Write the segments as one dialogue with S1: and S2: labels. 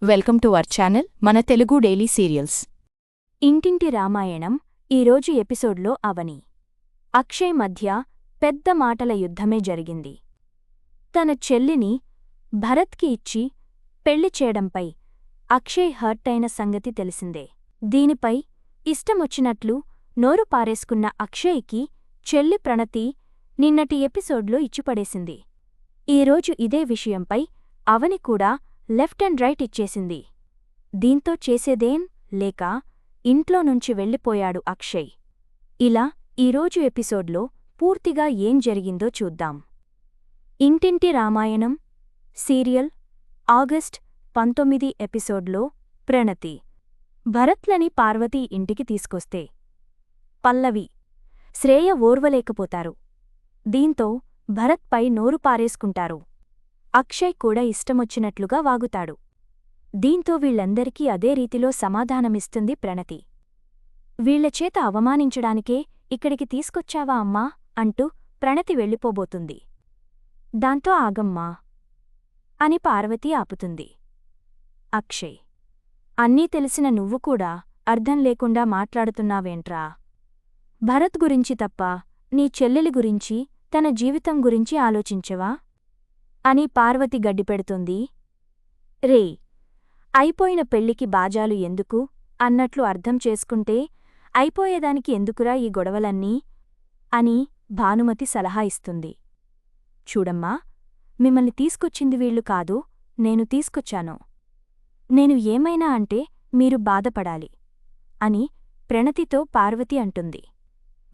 S1: Welcome to our channel మన Telugu daily serials.
S2: ఇంటింటి రామాయణం ఈరోజు ఎపిసోడ్లో అవని అక్షయ్ మధ్య పెద్ద మాటల యుద్ధమే జరిగింది. తన చెల్లిని భరత్కి ఇచ్చి పెళ్లి చేయడంపై అక్షయ్ హర్ట్ అయిన సంగతి తెలిసిందే. దీనిపై ఇష్టమొచ్చినట్లు నోరు పారేసుకున్న అక్షయ్కి చెల్లి ప్రణతి నిన్నటి ఎపిసోడ్లో ఇచ్చిపడేసింది. ఈరోజు ఇదే విషయంపై అవని కూడా లెఫ్ట్ అండ్ రైట్ ఇచ్చేసింది. దీంతో చేసేదేం లేక ఇంట్లో నుంచి వెళ్ళిపోయాడు అక్షయ్. ఇలా ఈరోజు ఎపిసోడ్లో పూర్తిగా ఏం జరిగిందో చూద్దాం. ఇంటింటి రామాయణం సీరియల్ ఆగస్ట్ 19 ఎపిసోడ్లో ప్రణతి భరత్లని పార్వతీ ఇంటికి తీసుకొస్తే పల్లవి శ్రేయ ఓర్వలేకపోతారు. దీంతో భరత్పై నోరు పారేసుకుంటారు. అక్షయ్ కూడా ఇష్టమొచ్చినట్లుగా వాగుతాడు. దీంతో వీళ్లందరికీ అదే రీతిలో సమాధానమిస్తుంది ప్రణతి. వీళ్లచేత అవమానించడానికే ఇక్కడికి తీసుకొచ్చావా అమ్మా అంటూ ప్రణతి వెళ్ళిపోబోతుంది. దాంతో ఆగమ్మా అని పార్వతీ ఆపుతుంది. అక్షయ్ అన్నీ తెలిసిన నువ్వు కూడా అర్థం లేకుండా మాట్లాడుతున్నావేంట్రా? భరత్ గురించి తప్ప నీ చెల్లెలి గురించి తన జీవితం గురించి ఆలోచించవా అని పార్వతి గడ్డిపెడుతుంది. రే అయిపోయిన పెళ్లికి బాజాలు ఎందుకు అన్నట్లు అర్థం చేసుకుంటే అయిపోయేదానికి ఎందుకురా ఈ గొడవలన్నీ అని భానుమతి సలహా ఇస్తుంది. చూడమ్మా, మిమ్మల్ని తీసుకొచ్చింది వీళ్లు కాదు, నేను తీసుకొచ్చాను. నేను ఏమైనా అంటే మీరు బాధపడాలి అని ప్రణతితో పార్వతి అంటుంది.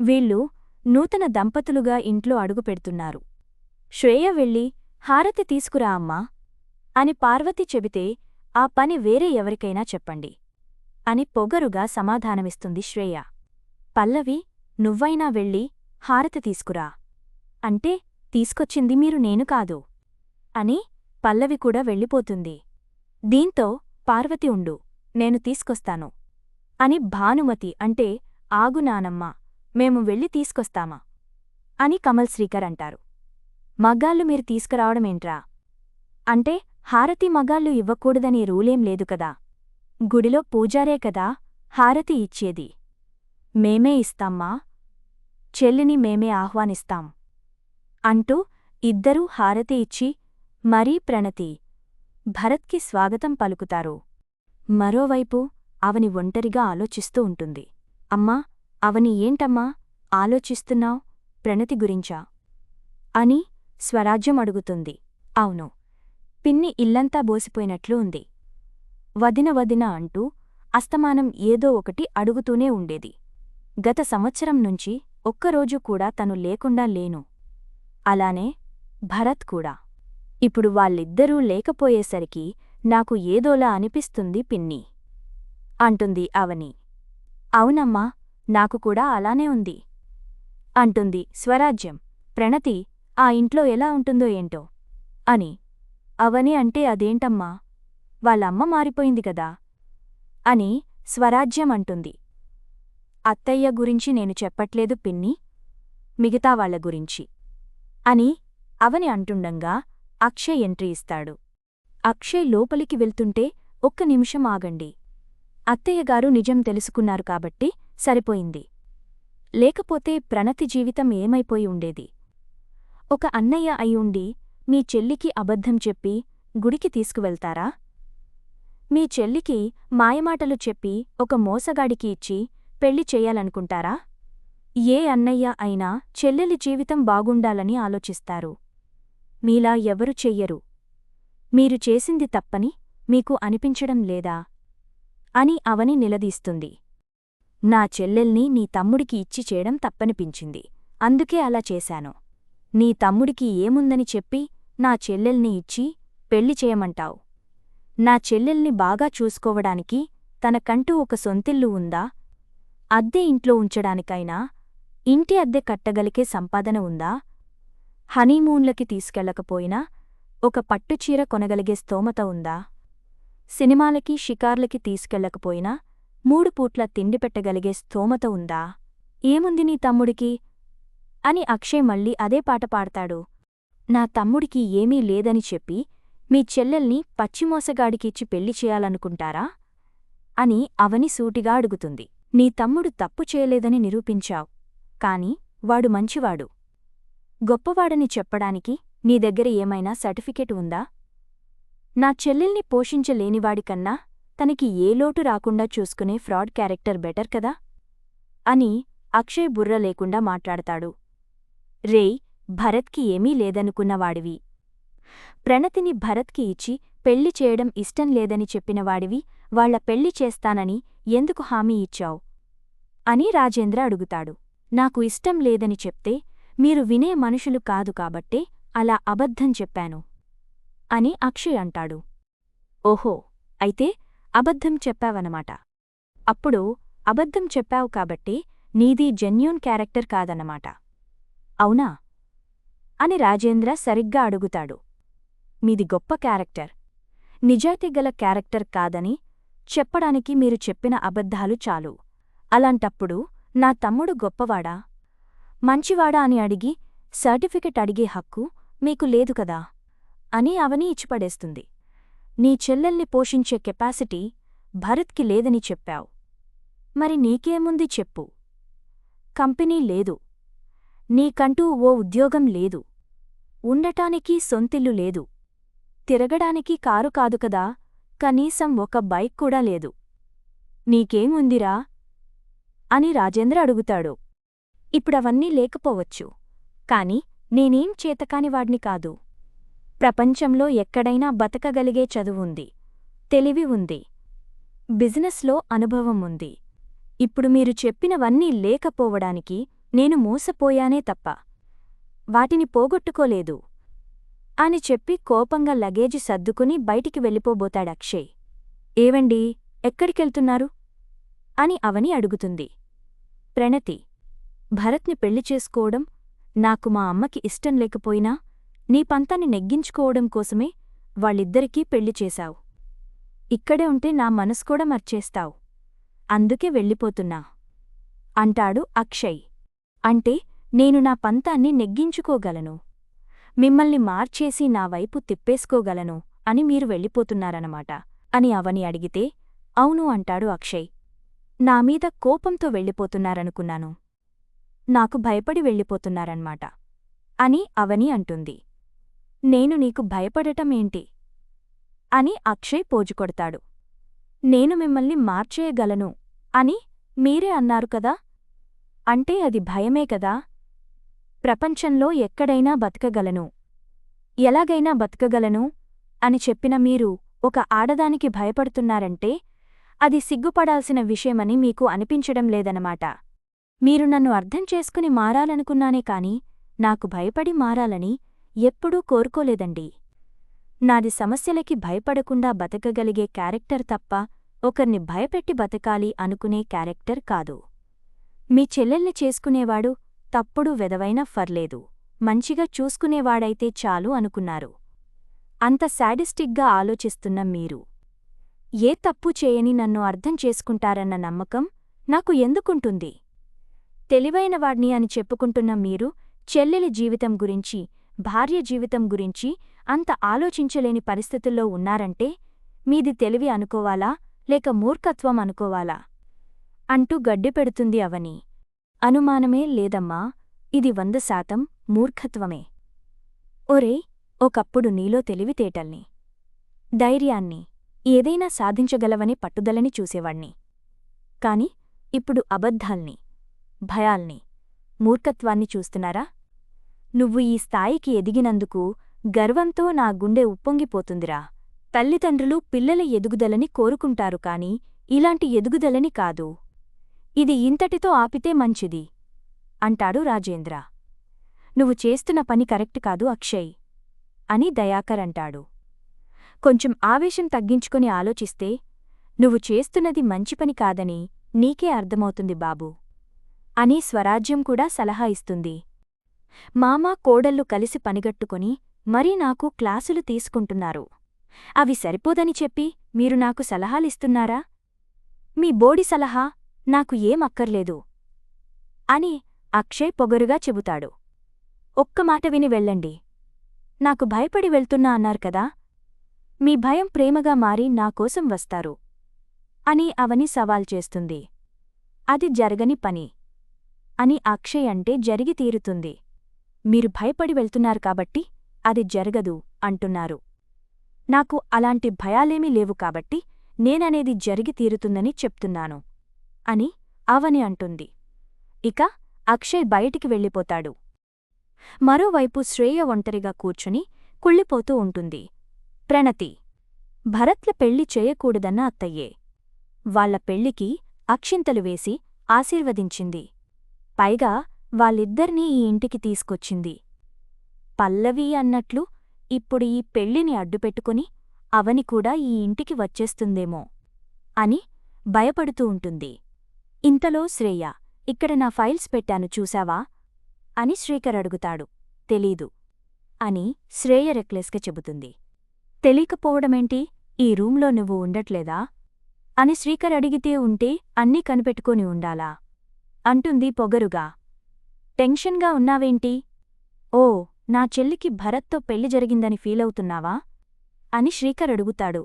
S2: వీళ్ళు నూతన దంపతులుగా ఇంట్లో అడుగుపెడుతున్నారు. శ్రేయ వెళ్ళి హారతి తీసుకురా అమ్మా అని పార్వతి చెబితే ఆ పని వేరే ఎవరికైనా చెప్పండి అని పొగరుగా సమాధానమిస్తుంది శ్రేయ. పల్లవి నువ్వైనా వెళ్ళి హారతి తీసుకురా అంటే తీసుకొచ్చింది మీరు నేను కాదు అని పల్లవి కూడా వెళ్ళిపోతుంది. దీంతో పార్వతి ఉండు, నేను తీసుకొస్తాను అని భానుమతి అంటే ఆగు నానమ్మా, మేము వెళ్ళి తీసుకొస్తామా అని కమల్ శ్రీకర్ అంటారు. మగాళ్ళు మీరు తీసుకురావడమేంట్రా అంటే హారతి మగాళ్ళు ఇవ్వకూడదనే రూలేం లేదు కదా, గుడిలో పూజారే కదా హారతి ఇచ్చేది, మేమే ఇస్తామ్మా, చెల్లిని మేమే ఆహ్వానిస్తాం అంటూ ఇద్దరూ హారతి ఇచ్చి మరీ ప్రణతి భరత్కి స్వాగతం పలుకుతారు. మరోవైపు అవని ఒంటరిగా ఆలోచిస్తూ ఉంటుంది. అమ్మా అవని ఏంటమ్మా ఆలోచిస్తున్నావ్ ప్రణతి గురించా అని స్వరాజ్యం అడుగుతుంది. అవును, పిన్ని ఇల్లంతా బోసిపోయినట్లు ఉంది. వదిన వదిన అంటూ అస్తమానం ఏదో ఒకటి అడుగుతూనే ఉండేది. గత సంవత్సరం నుంచి ఒక్కరోజు కూడా తను లేకుండా లేను. అలానే భరత్ కూడా. ఇప్పుడు వాళ్ళిద్దరూ లేకపోయేసరికి నాకు ఏదోలా అనిపిస్తుంది పిన్ని అంటుంది అవని. అవునమ్మా, నాకు కూడా అలానే ఉంది అంటుంది స్వరాజ్యం. ప్రణతి ఆ ఇంట్లో ఎలా ఉంటుందో ఏంటో అని. అవని అంటే అదేంటమ్మా, వాళ్ళమ్మ మారిపోయింది కదా అని స్వరాజ్యం అంటుంది. అత్తయ్య గురించి నేను చెప్పట్లేదు పిన్ని, మిగతా వాళ్ల గురించి అని అవని అంటుండంగా అక్షయ్ ఎంట్రీ ఇస్తాడు. అక్షయ్ లోపలికి వెళ్తుంటే ఒక్క నిమిషం ఆగండి, అత్తయ్యగారు నిజం తెలుసుకున్నారు కాబట్టి సరిపోయింది, లేకపోతే ప్రణతి జీవితం ఏమైపోయి ఉండేది. ఒక అన్నయ్య అయ్యుండి మీ చెల్లికి అబద్ధం చెప్పి గుడికి తీసుకువెళ్తారా? మీ చెల్లికి మాయమాటలు చెప్పి ఒక మోసగాడికి ఇచ్చి పెళ్లి చెయ్యాలనుకుంటారా? ఏ అన్నయ్య అయినా చెల్లెలి జీవితం బాగుండాలని ఆలోచిస్తారు. మీలా ఎవరు చెయ్యరు. మీరు చేసింది తప్పని మీకు అనిపించడం లేదా అని అవని నిలదీస్తుంది. నా చెల్లెల్ని నీ తమ్ముడికి ఇచ్చి చేయడం తప్పనిపించింది, అందుకే అలా చేశాను. నీ తమ్ముడికి ఏముందని చెప్పి నా చెల్లెల్ని ఇచ్చి పెళ్లి చేయమంటావు? నా చెల్లెల్ని బాగా చూసుకోవడానికి తనకంటూ ఒక సొంతిల్లు ఉందా? అద్దె ఇంట్లో ఉంచడానికైనా ఇంటి అద్దె కట్టగలిగే సంపాదన ఉందా? హనీమూన్లకి తీసుకెళ్లకపోయినా ఒక పట్టుచీర కొనగలిగే స్తోమత ఉందా? సినిమాలకి షికార్లకి తీసుకెళ్లకపోయినా 3 పూట్ల తిండి పెట్టగలిగే స్తోమత ఉందా? ఏముంది నీ తమ్ముడికి అని అక్షయ్ మళ్ళీ అదే పాట పాడతాడు. నా తమ్ముడికి ఏమీ లేదని చెప్పి మీ చెల్లెల్ని పచ్చిమోసగాడికిచ్చి పెళ్లి చేయాలనుకుంటారా అని అవని సూటిగా అడుగుతుంది. నీ తమ్ముడు తప్పు చేయలేదని నిరూపించావు, కాని వాడు మంచివాడు, గొప్పవాడని చెప్పడానికి నీ దగ్గర ఏమైనా సర్టిఫికెట్ ఉందా? నా చెల్లెల్ని పోషించలేనివాడికన్నా తనకి ఏ లోటు రాకుండా చూసుకునే ఫ్రాడ్ క్యారెక్టర్ బెటర్ కదా అని అక్షయ్ బుర్ర లేకుండా మాట్లాడతాడు. రేయ్, భరత్కి ఏమీ లేదనుకున్నవాడివి, ప్రణతిని భరత్కి ఇచ్చి పెళ్లి చేయడం ఇష్టం లేదని చెప్పినవాడివి, వాళ్ల పెళ్లి చేస్తానని ఎందుకు హామీ ఇచ్చావు అని రాజేంద్ర అడుగుతాడు. నాకు ఇష్టం లేదని చెప్తే మీరు వినే మనుషులు కాదు కాబట్టే అలా అబద్ధం చెప్పాను అని అక్షయ్ అంటాడు. ఓహో, అయితే అబద్ధం చెప్పావనమాట. అప్పుడు అబద్ధం చెప్పావు కాబట్టే నీది జెన్యూన్ క్యారెక్టర్ కాదన్నమాట, అవునా అని రాజేంద్ర సరిగ్గా అడుగుతాడు. మీది గొప్ప క్యారెక్టర్, నిజాయితీగల క్యారెక్టర్ కాదని చెప్పడానికి మీరు చెప్పిన అబద్ధాలు చాలు. అలాంటప్పుడు నా తమ్ముడు గొప్పవాడా మంచివాడా అని అడిగి సర్టిఫికెట్ అడిగే హక్కు మీకు లేదు కదా అని అవని ఇచ్చిపడేస్తుంది. నీ చెల్లెల్ని పోషించే కెపాసిటీ భరత్కి లేదని చెప్పావు, మరి నీకేముంది చెప్పు? కంపెనీ లేదు, నీకంటూ ఓ ఉద్యోగం లేదు, ఉండటానికి సొంతిల్లు లేదు, తిరగడానికి కారు కాదు కదా, కనీసం ఒక బైక్ కూడా లేదు, నీకేముందిరా అని రాజేంద్ర అడుగుతాడు. ఇప్పుడవన్నీ లేకపోవచ్చు, కాని నేనేం చేతకానివాడ్ని కాదు. ప్రపంచంలో ఎక్కడైనా బతకగలిగే చదువుంది, తెలివి ఉంది, బిజినెస్లో అనుభవం ఉంది. ఇప్పుడు మీరు చెప్పినవన్నీ లేకపోవడానికి నేను మోసపోయానే తప్ప వాటిని పోగొట్టుకోలేదు అని చెప్పి కోపంగా లగేజి సర్దుకుని బయటికి వెళ్ళిపోబోతాడక్షయ్. ఏవండీ, ఎక్కడికెళ్తున్నారు అని అవని అడుగుతుంది. ప్రణతి, భరత్ని పెళ్లి చేసుకోవడం నాకు మా అమ్మకి ఇష్టం లేకపోయినా నీ పంతాన్ని నెగ్గించుకోవడం కోసమే వాళ్ళిద్దరికీ పెళ్లి చేశావు. ఇక్కడే ఉంటే నా మనసు కూడా మర్చేస్తావు, అందుకే వెళ్ళిపోతున్నా అంటాడు అక్షయ్. అంటే నేను నా పంతాన్ని నెగ్గించుకోగలను, మిమ్మల్ని మార్చేసి నా వైపు తిప్పేసుకోగలను అని మీరు వెళ్ళిపోతున్నారన్నమాట అని అవని అడిగితే అవును అంటాడు అక్షయ్. నామీద కోపంతో వెళ్ళిపోతున్నారనుకున్నాను, నాకు భయపడి వెళ్ళిపోతున్నారన్మాట అని అవని అంటుంది. నేను నీకు భయపడటమేంటి అని అక్షయ్ పోజుకొడతాడు. నేను మిమ్మల్ని మార్చేయగలను అని మీరే అన్నారు కదా, అంటే అది భయమే కదా. ప్రపంచంలో ఎక్కడైనా బతకగలను, ఎలాగైనా బతకగలను అని చెప్పిన మీరు ఒక ఆడదానికి భయపడుతున్నారంటే అది సిగ్గుపడాల్సిన విషయమని మీకు అనిపించడం లేదన్నమాట. మీరు నన్ను అర్థం చేసుకుని మారాలనుకున్నానే కాని నాకు భయపడి మారాలని ఎప్పుడూ కోరుకోలేదండి. నాది సమస్యలకి భయపడకుండా బతకగలిగే క్యారెక్టర్ తప్ప ఒకర్ని భయపెట్టి బతకాలి అనుకునే క్యారెక్టర్ కాదు. మీ చెల్లెల్ని చేసుకునేవాడు తప్పుడు వెదవైనా ఫర్లేదు, మంచిగా చూసుకునేవాడైతే చాలు అనుకున్నారు. అంత శాడిస్టిక్గా ఆలోచిస్తున్న మీరు ఏ తప్పు చేయని నన్ను అర్థం చేసుకుంటారన్న నమ్మకం నాకు ఎందుకుంటుంది? తెలివైనవాడ్ని అని చెప్పుకుంటున్న మీరు చెల్లెలి జీవితం గురించి, భార్య జీవితం గురించి అంత ఆలోచించలేని పరిస్థితుల్లో ఉన్నారంటే మీది తెలివి అనుకోవాలా లేక మూర్ఖత్వం అనుకోవాలా అంటూ గడ్డిపెడుతుంది అవని. అనుమానమే లేదమ్మా, ఇది 100% మూర్ఖత్వమే. ఒరే, ఒకప్పుడు నీలో తెలివితేటల్ని, ధైర్యాన్ని, ఏదైనా సాధించగలవని పట్టుదలని చూసేవాణ్ణి. కాని ఇప్పుడు అబద్ధాల్ని, భయాల్ని, మూర్ఖత్వాన్ని చూస్తున్నారా? నువ్వు ఈ స్థాయికి ఎదిగినందుకు గర్వంతో నా గుండె ఉప్పొంగిపోతుందిరా. తల్లిదండ్రులు పిల్లల ఎదుగుదలని కోరుకుంటారు కాని ఇలాంటి ఎదుగుదలని కాదు. ఇది ఇంతటితో ఆపితే మంచిది అంటాడు రాజేంద్ర. నువ్వు చేస్తున్న పని కరెక్ట్ కాదు అక్షయ్ అని దయాకర్ అంటాడు. కొంచెం ఆవేశం తగ్గించుకుని ఆలోచిస్తే నువ్వు చేస్తున్నది మంచి పని కాదని నీకే అర్థమవుతుంది బాబూ అని స్వరాజ్యం కూడా సలహా ఇస్తుంది. మామా కోడళ్ళు కలిసి పనిగట్టుకొని మరీ నాకు క్లాసులు తీసుకుంటున్నారు. అవి సరిపోదని చెప్పి మీరు నాకు సలహాలిస్తున్నారా? మీ బోడి సలహా నాకు ఏం అక్కర్లేదు అని అక్షయ్ పొగరుగా చెబుతాడు. ఒక్క మాట విని వెళ్ళండి. నాకు భయపడి వెళ్తున్నా అన్నారు కదా, మీ భయం ప్రేమగా మారి నాకోసం వస్తారు అని అవని సవాల్ చేస్తుంది. అది జరగని పని అని అక్షయ్ అంటే జరిగి తీరుతుంది. మీరు భయపడి వెళ్తున్నారు కాబట్టి అది జరగదు అంటున్నారు. నాకు అలాంటి భయాలేమీ లేవు కాబట్టి నేననేది జరిగి తీరుతుందని చెప్తున్నాను అని అవని అంటుంది. ఇక అక్షయ్ బయటికి వెళ్ళిపోతాడు. మరోవైపు శ్రేయ ఒంటరిగా కూర్చుని కుళ్ళిపోతూ ఉంటుంది. ప్రణతి భరత్ల పెళ్లి చేయకూడదన్న అత్తయ్యే వాళ్ల పెళ్లికి అక్షింతలు వేసి ఆశీర్వదించింది. పైగా వాళ్ళిద్దర్నీ ఈ ఇంటికి తీసుకొచ్చింది. పల్లవి అన్నట్లు ఇప్పుడు ఈ పెళ్లిని అడ్డుపెట్టుకుని అవని కూడా ఈ ఇంటికి వచ్చేస్తుందేమో అని భయపడుతూ ఉంటుంది. ఇంతలో శ్రేయ, ఇక్కడ నా ఫైల్స్ పెట్టాను చూశావా అని శ్రీకర్ అడుగుతాడు. తెలీదు అని శ్రేయ రెక్లెస్గా చెబుతుంది. తెలీకపోవడమేంటి, ఈ రూంలో నువ్వు ఉండట్లేదా అని శ్రీకర్ అడిగితే ఉంటే అన్నీ కనిపెట్టుకొని ఉండాలా అంటుంది పొగరుగా. టెన్షన్గా ఉన్నావేంటి? ఓ, నా చెల్లికి భరత్తో పెళ్లి జరిగిందని ఫీలవుతున్నావా అని శ్రీకర్ అడుగుతాడు.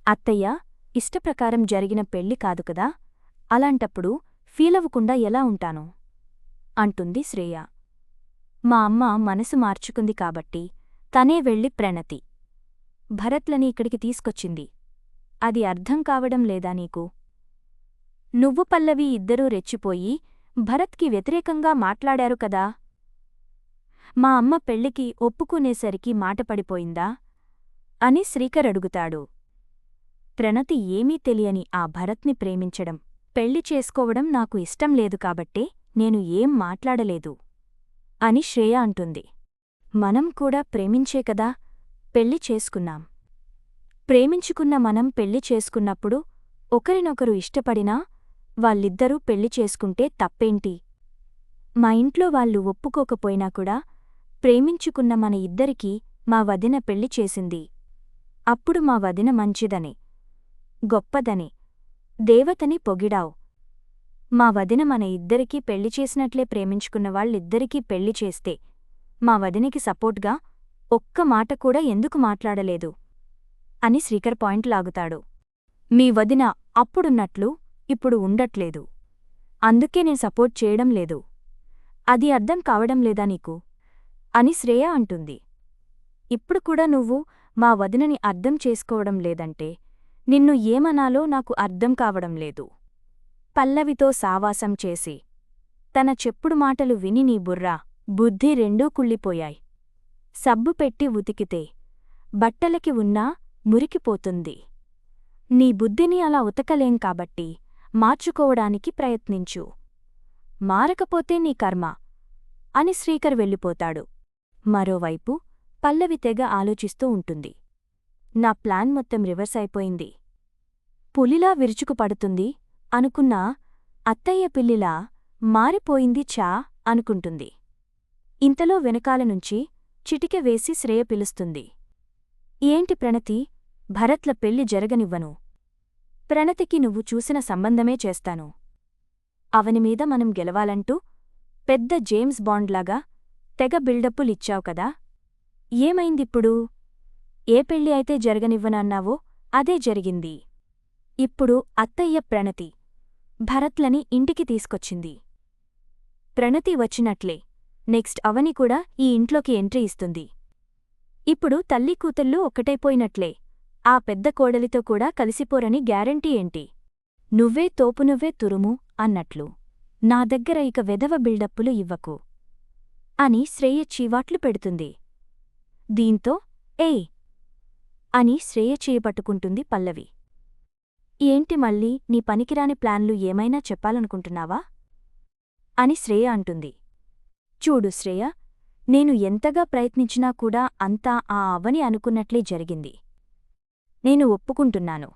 S2: అత్తయ్య, ఇష్టప్రకారం జరిగిన పెళ్లి కాదు కదా, అలాంటప్పుడు ఫీలవ్వకుండా ఎలా ఉంటాను అంటుంది శ్రేయ. మా అమ్మ మనసు మార్చుకుంది కాబట్టి తనే వెళ్ళి ప్రణతి, భరత్లని ఇక్కడికి తీసుకొచ్చింది. అది అర్థం కావడం లేదా నీకు? నువ్వు పల్లవి ఇద్దరూ రెచ్చిపోయి భరత్కి వ్యతిరేకంగా మాట్లాడారు కదా. మా అమ్మ పెళ్లికి ఒప్పుకునేసరికి మాటపడిపోయిందా అని శ్రీకర్ అడుగుతాడు. ప్రణతి ఏమీ తెలియని ఆ భరత్ని ప్రేమించడం, పెళ్లి చేసుకోవడం నాకు ఇష్టం లేదు కాబట్టే నేను ఏం మాట్లాడలేదు అని శ్రేయ అంటుంది. మనం కూడా ప్రేమించే కదా పెళ్లి చేసుకున్నాం. ప్రేమించుకున్న మనం పెళ్లి చేసుకున్నప్పుడు ఒకరినొకరు ఇష్టపడినా వాళ్ళిద్దరూ పెళ్లి చేసుకుంటే తప్పేంటి? మా ఇంట్లో వాళ్ళు ఒప్పుకోకపోయినా కూడా ప్రేమించుకున్న మన ఇద్దరికీ మా వదిన పెళ్లి చేసింది. అప్పుడు మా వదిన మంచిదని, గొప్పదని, దేవతని పొగిడావు. మా వదిన మన ఇద్దరికీ పెళ్లి చేసినట్లే ప్రేమించుకున్న వాళ్ళిద్దరికీ పెళ్లి చేస్తే మా వదినికి సపోర్ట్గా ఒక్క మాట కూడా ఎందుకు మాట్లాడలేదు అని శ్రీకర్ పాయింట్ లాగుతాడు. మీ వదిన అప్పుడున్నట్లు ఇప్పుడు ఉండట్లేదు, అందుకే నేను సపోర్ట్ చేయడం లేదు. అది అర్థం కావడం లేదా నీకు అని శ్రేయ అంటుంది. ఇప్పుడు కూడా నువ్వు మా వదినని అర్థం చేసుకోవడం లేదంటే నిన్ను ఏమనాలో నాకు అర్థం కావడం లేదు. పల్లవితో సావాసం చేసి తన చెప్పుడు మాటలు విని నీ బుర్రా, బుద్ధి రెండూ కుళ్ళిపోయాయి. సబ్బు పెట్టి ఉతికితే బట్టలకి ఉన్నా మురికిపోతుంది. నీ బుద్ధిని అలా ఉతకలేం కాబట్టి మార్చుకోవడానికి ప్రయత్నించు. మారకపోతే నీ కర్మ అని శ్రీకర్ వెళ్ళిపోతాడు. మరోవైపు పల్లవి తెగ ఆలోచిస్తూ ఉంటుంది. నా ప్లాన్ మొత్తం రివర్స్ అయిపోయింది. పులిలా విరుచుకుపడుతుంది అనుకున్నా అత్తయ్య పిల్లిలా మారిపోయింది చా అనుకుంటుంది. ఇంతలో వెనకాలనుంచి చిటికె వేసి శ్రేయ పిలుస్తుంది. ఏంటి ప్రణతి, భరత్ల పెళ్లి జరగనివ్వను. ప్రణతికి నువ్వు చూసిన సంబంధమే చేస్తాను. అవనిమీద మనం గెలవాలంటూ పెద్ద జేమ్స్ బాండ్లాగా తెగ బిల్డప్పులిచ్చావు కదా, ఏమైందిప్పుడు? ఏ పెళ్లి అయితే జరగనివ్వనన్నావో అదే జరిగింది. ఇప్పుడు అత్తయ్య ప్రణతి భరత్లని ఇంటికి తీసుకొచ్చింది. ప్రణతి వచ్చినట్లే నెక్స్ట్ అవని కూడా ఈ ఇంట్లోకి ఎంట్రీ ఇస్తుంది. ఇప్పుడు తల్లి కూతుళ్ళు ఒక్కటైపోయినట్లే ఆ పెద్ద కోడలితో కూడా కలిసిపోరని గ్యారంటీ ఏంటి? నువ్వే తోపు నువ్వే తురుము అన్నట్లు నా దగ్గర ఇక వెధవ బిల్డప్పులు ఇవ్వకు అని శ్రేయ చీవాట్లు పెడుతుంది. దీంతో ఏయ్ అని శ్రేయ చేయపట్టుకుంటుంది పల్లవి. ఏంటి మళ్ళీ నీ పనికిరాని ప్లాన్లు ఏమైనా చెప్పాలనుకుంటున్నావా అని శ్రేయ అంటుంది. చూడు శ్రేయ, నేను ఎంతగా ప్రయత్నించినా కూడా అంతా ఆ అవని అనుకున్నట్లే జరిగింది. నేను ఒప్పుకుంటున్నాను.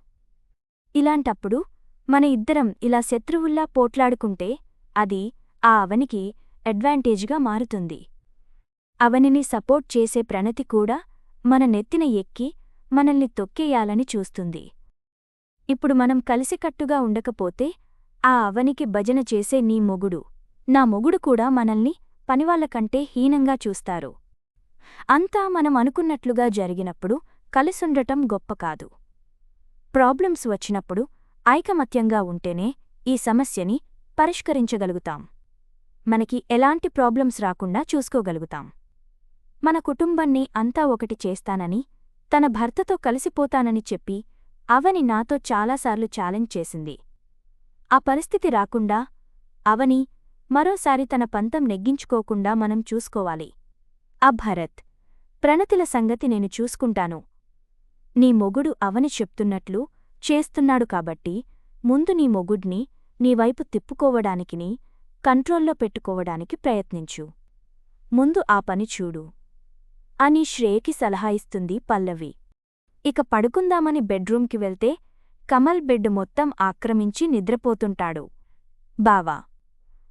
S2: ఇలాంటప్పుడు మన ఇద్దరం ఇలా శత్రువుల్లా పోట్లాడుకుంటే అది ఆ అవనికి అడ్వాంటేజ్గా మారుతుంది. అవనిని సపోర్ట్ చేసే ప్రణతి కూడా మన నెత్తిన ఎక్కి మనల్ని తొక్కేయాలని చూస్తుంది. ఇప్పుడు మనం కలిసికట్టుగా ఉండకపోతే ఆ అవనికి భజన చేసే నీ మొగుడు, నా మొగుడు కూడా మనల్ని పనివాళ్లకంటే హీనంగా చూస్తారు. అంతా మనం అనుకున్నట్లుగా జరిగినప్పుడు కలిసుండటం గొప్ప కాదు. ప్రాబ్లమ్స్ వచ్చినప్పుడు ఐకమత్యంగా ఉంటేనే ఈ సమస్యని పరిష్కరించగలుగుతాం. మనకి ఎలాంటి ప్రాబ్లమ్స్ రాకుండా చూసుకోగలుగుతాం. మన కుటుంబాన్ని అంతా ఒకటి చేస్తానని, తన భర్తతో కలిసిపోతానని చెప్పి అవని నాతో చాలాసార్లు ఛాలెంజ్ చేసింది. ఆ పరిస్థితి రాకుండా అవని మరోసారి తన పంతం నెగ్గించుకోకుండా మనం చూసుకోవాలి. ఆ భరత్, ప్రణతిల సంగతి నేను చూసుకుంటాను. నీ మొగుడు అవని చెప్తున్నట్లు చేస్తున్నాడు కాబట్టి ముందు నీ మొగుడ్ని నీవైపు తిప్పుకోవడానికిని కంట్రోల్లో పెట్టుకోవడానికి ప్రయత్నించు. ముందు ఆ పని చూడు అని శ్రేయకి సలహా ఇస్తుంది పల్లవి. ఇక పడుకుందామని బెడ్రూంకి వెళ్తే కమల్ బెడ్ మొత్తం ఆక్రమించి నిద్రపోతుంటాడు. బావా,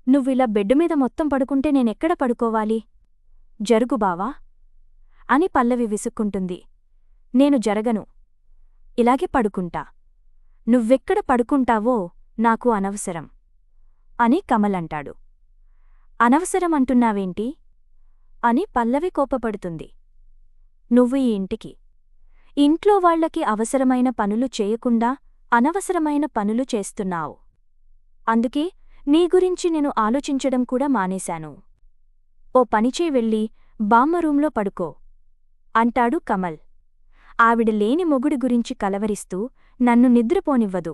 S2: నువ్విలా బెడ్డు మీద మొత్తం పడుకుంటే నేనెక్కడ పడుకోవాలి? జరుగు బావా అని పల్లవి విసుక్కుంటుంది. నేను జరగను, ఇలాగే పడుకుంటా. నువ్వెక్కడ పడుకుంటావో నాకు అనవసరం అని కమల్ అంటాడు. అనవసరం అంటున్నావేంటి అని పల్లవి కోపపడుతుంది. నువ్వు ఈ ఇంట్లో వాళ్లకి అవసరమైన పనులు చేయకుండా అనవసరమైన పనులు చేస్తున్నావు. అందుకే నీ గురించి నేను ఆలోచించడం కూడా మానేశాను. ఓ పనిచే వెళ్ళి బామ్మ రూంలో పడుకో అంటాడు కమల్. ఆవిడ లేని మొగుడి గురించి కలవరిస్తూ నన్ను నిద్రపోనివ్వదు.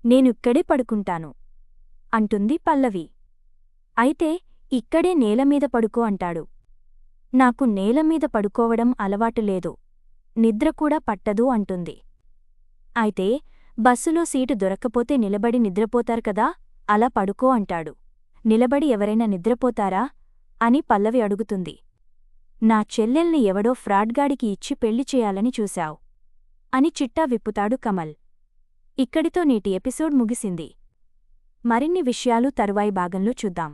S2: నేనిక్కడే పడుకుంటాను అంటుంది పల్లవి. అయితే ఇక్కడే నేలమీద పడుకో అంటాడు. నాకు నేలమీద పడుకోవడం అలవాటులేదు, నిద్రకూడా పట్టదు అంటుంది. అయితే బస్సులో సీటు దొరక్కపోతే నిలబడి నిద్రపోతారు కదా, అలా పడుకో అంటాడు. నిలబడి ఎవరైనా నిద్రపోతారా అని పల్లవి అడుగుతుంది. నా చెల్లెల్ని ఎవడో ఫ్రాడ్గాడికి ఇచ్చి పెళ్లి చేయాలని చూశావ్ అని చిట్టా విప్పుతాడు కమల్. ఇక్కడితో నేటి ఎపిసోడ్ ముగిసింది. మరిన్ని విషయాలు తరువాయి భాగంలో చూద్దాం.